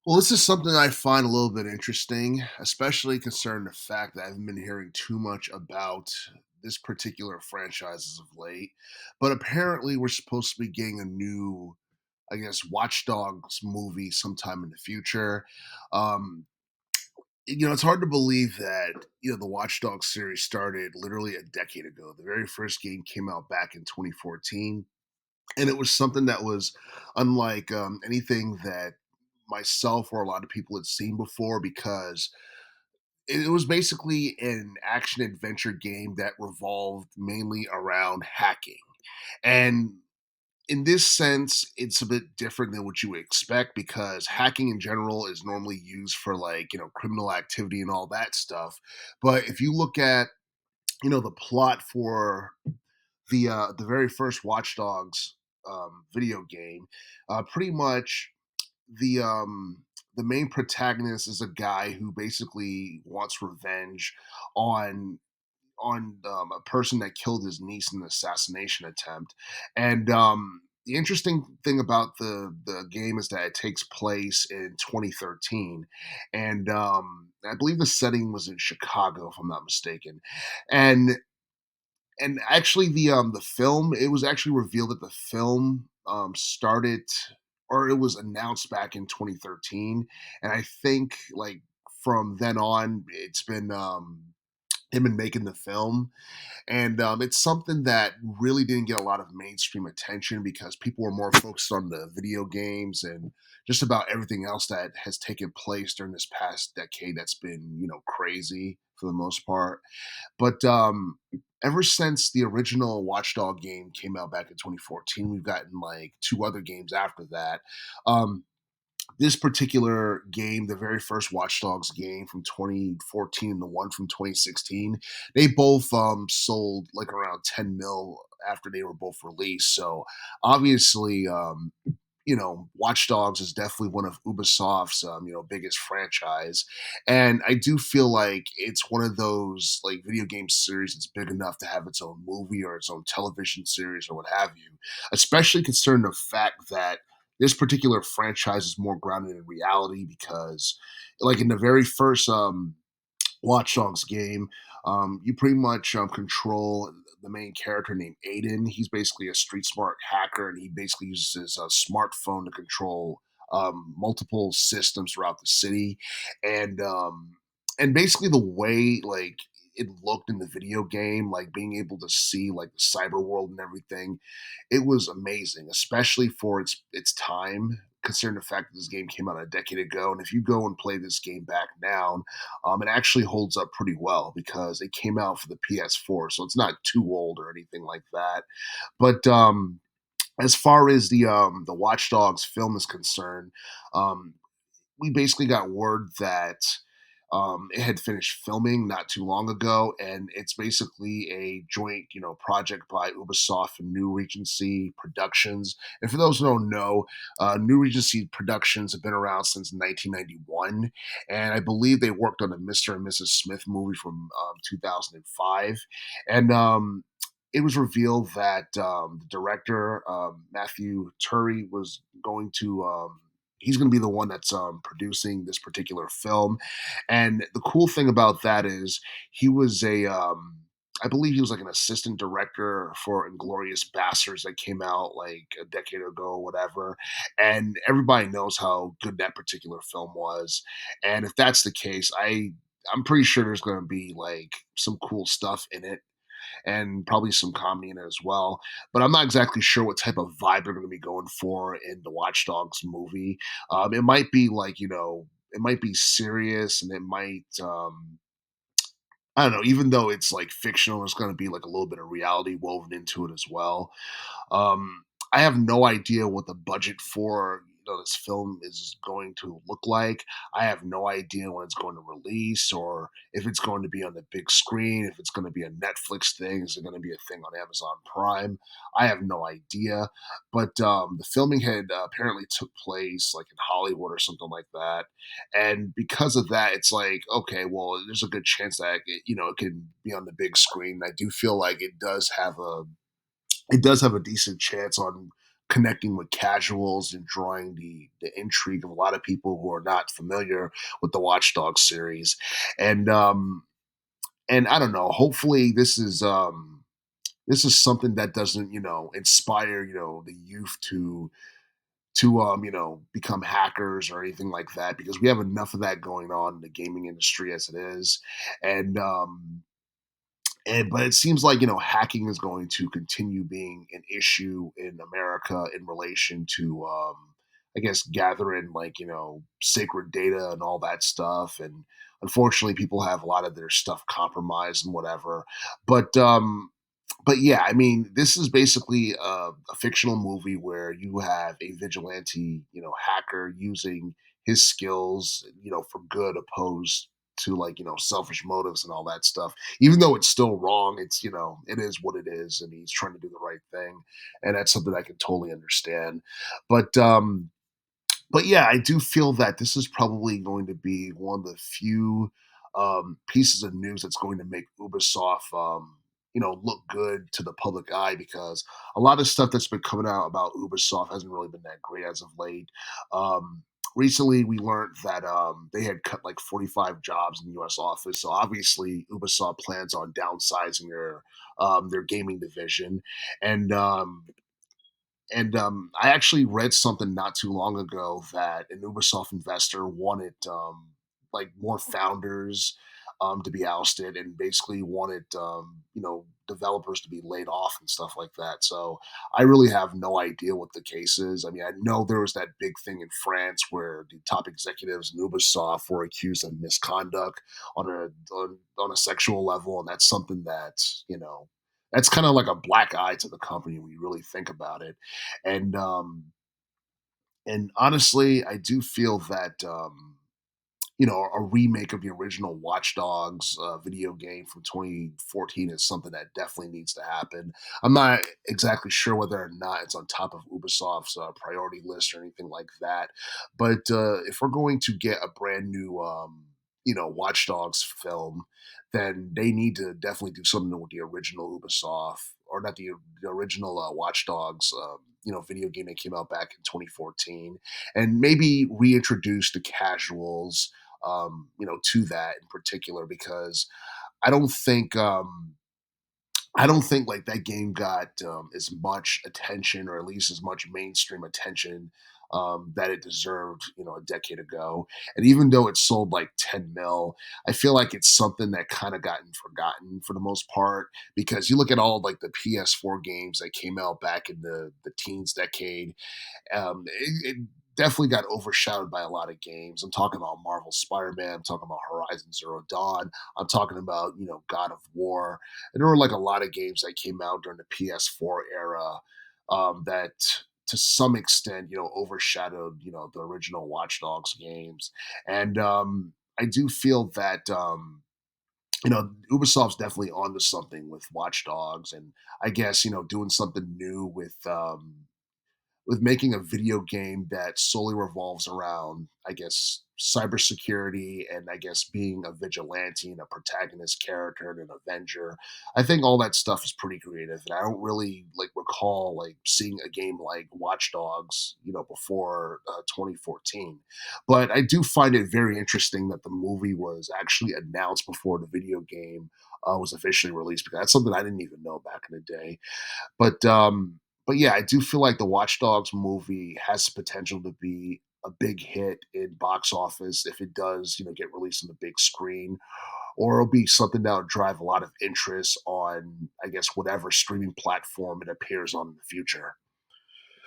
Well, this is something I find a little bit interesting, especially concerning the fact that I haven't been hearing too much about this particular franchise as of late. But apparently, we're supposed to be getting a new, I guess, Watch Dogs movie sometime in the future. Um, it's hard to believe that the Watch Dogs series started literally a decade ago. The very first game came out back in 2014, and it was something that was unlike anything that myself or a lot of people had seen before because it was basically an action adventure game that revolved mainly around hacking. And in this sense, it's a bit different than what you would expect because hacking in general is normally used for criminal activity and all that stuff. But if you look at, the plot for the very first Watch Dogs video game, pretty much the main protagonist is a guy who basically wants revenge on a person that killed his niece in an assassination attempt. And the interesting thing about the game is that it takes place in 2013, and I believe the setting was in Chicago, if I'm not mistaken. And actually the film, it was actually revealed that the film started, or it was announced back in 2013, and I think like from then on it's been him been making the film. And it's something that really didn't get a lot of mainstream attention because people were more focused on the video games and just about everything else that has taken place during this past decade that's been crazy for the most part. But ever since the original Watchdog game came out back in 2014, we've gotten like two other games after that. Um, this particular game, the very first Watch Dogs game from 2014 and the one from 2016, they both sold like around 10 mil after they were both released. So obviously, Watch Dogs is definitely one of Ubisoft's biggest franchise, and I do feel like it's one of those like video game series that's big enough to have its own movie or its own television series or what have you. Especially considering the fact that this particular franchise is more grounded in reality because, like in the very first Watch Dogs game, you pretty much control the main character named Aiden. He's basically a street smart hacker, and he basically uses his smartphone to control multiple systems throughout the city, and basically the way like it looked in the video game, like being able to see like the cyber world and everything, it was amazing, especially for its time. Considering the fact that this game came out a decade ago, and if you go and play this game back now, it actually holds up pretty well because it came out for the PS4, so it's not too old or anything like that. But as far as the Watch Dogs film is concerned, um, we basically got word that it had finished filming not too long ago, and it's basically a joint, project by Ubisoft and New Regency Productions. And for those who don't know, New Regency Productions have been around since 1991, and I believe they worked on a Mr. and Mrs. Smith movie from 2005, and it was revealed that the director Matthew Turi was going to. He's going to be the one that's producing this particular film, and the cool thing about that is he was I believe he was like an assistant director for Inglorious Bastards that came out like a decade ago or whatever. And everybody knows how good that particular film was. And if that's the case, I'm pretty sure there's going to be like some cool stuff in it and probably some comedy in it as well. But I'm not exactly sure what type of vibe they're going to be going for in the Watch Dogs movie. It might be like, it might be serious, and it might I don't know, even though it's like fictional, there's going to be like a little bit of reality woven into it as well. um, I have no idea what the budget for this film is going to look like. I have no idea when it's going to release, or if it's going to be on the big screen, if it's going to be a Netflix thing, is it going to be a thing on Amazon Prime? I have no idea. But the filming had apparently took place like in Hollywood or something like that, and because of that, it's like, okay, well, there's a good chance that it can be on the big screen. I do feel like it does have a decent chance on connecting with casuals and drawing the intrigue of a lot of people who are not familiar with the Watch Dogs series. And and I don't know, hopefully this is something that doesn't, inspire, the youth to become hackers or anything like that, because we have enough of that going on in the gaming industry as it is. And but it seems like, hacking is going to continue being an issue in America in relation to, I guess, gathering, like, sacred data and all that stuff. And unfortunately, people have a lot of their stuff compromised and whatever. But but yeah, I mean, this is basically a fictional movie where you have a vigilante, hacker using his skills, for good, opposed to, like, selfish motives and all that stuff. Even though it's still wrong, it's, it is what it is, and he's trying to do the right thing, and that's something I can totally understand. But but yeah, I do feel that this is probably going to be one of the few pieces of news that's going to make Ubisoft, look good to the public eye, because a lot of stuff that's been coming out about Ubisoft hasn't really been that great as of late. Um, Recently, we learned that they had cut like 45 jobs in the U.S. office, so obviously Ubisoft plans on downsizing their gaming division, and I actually read something not too long ago that an Ubisoft investor wanted, like, more founders to be ousted, and basically wanted, developers to be laid off and stuff like that. So I really have no idea what the case is. I mean, I know there was that big thing in France where the top executives in Ubisoft were accused of misconduct on a sexual level, and that's something that, that's kind of like a black eye to the company when you really think about it. And and honestly, I do feel that a remake of the original Watch Dogs video game from 2014 is something that definitely needs to happen. I'm not exactly sure whether or not it's on top of Ubisoft's priority list or anything like that. But if we're going to get a brand new, Watch Dogs film, then they need to definitely do something with the original Ubisoft, or not the original Watch Dogs, video game that came out back in 2014, and maybe reintroduce the casuals, to that in particular, because I don't think I don't think like that game got as much attention, or at least as much mainstream attention, that it deserved, a decade ago. And even though it sold like 10 mil, I feel like it's something that kind of gotten forgotten for the most part, because you look at all like the PS4 games that came out back in the teens decade. It definitely got overshadowed by a lot of games. I'm talking about Marvel Spider-Man. I'm talking about Horizon Zero Dawn. I'm talking about, God of War. And there were like a lot of games that came out during the PS4 era, that to some extent, overshadowed, the original Watch Dogs games. And I do feel that, Ubisoft's definitely onto something with Watch Dogs, and I guess, doing something new with making a video game that solely revolves around, I guess, cybersecurity, and I guess being a vigilante and a protagonist character and an Avenger. I think all that stuff is pretty creative, and I don't really like recall like seeing a game like Watch Dogs, before 2014. But I do find it very interesting that the movie was actually announced before the video game was officially released, because that's something I didn't even know back in the day. But but yeah, I do feel like the Watch Dogs movie has the potential to be a big hit in box office if it does, get released on the big screen, or it'll be something that will drive a lot of interest on, I guess, whatever streaming platform it appears on in the future.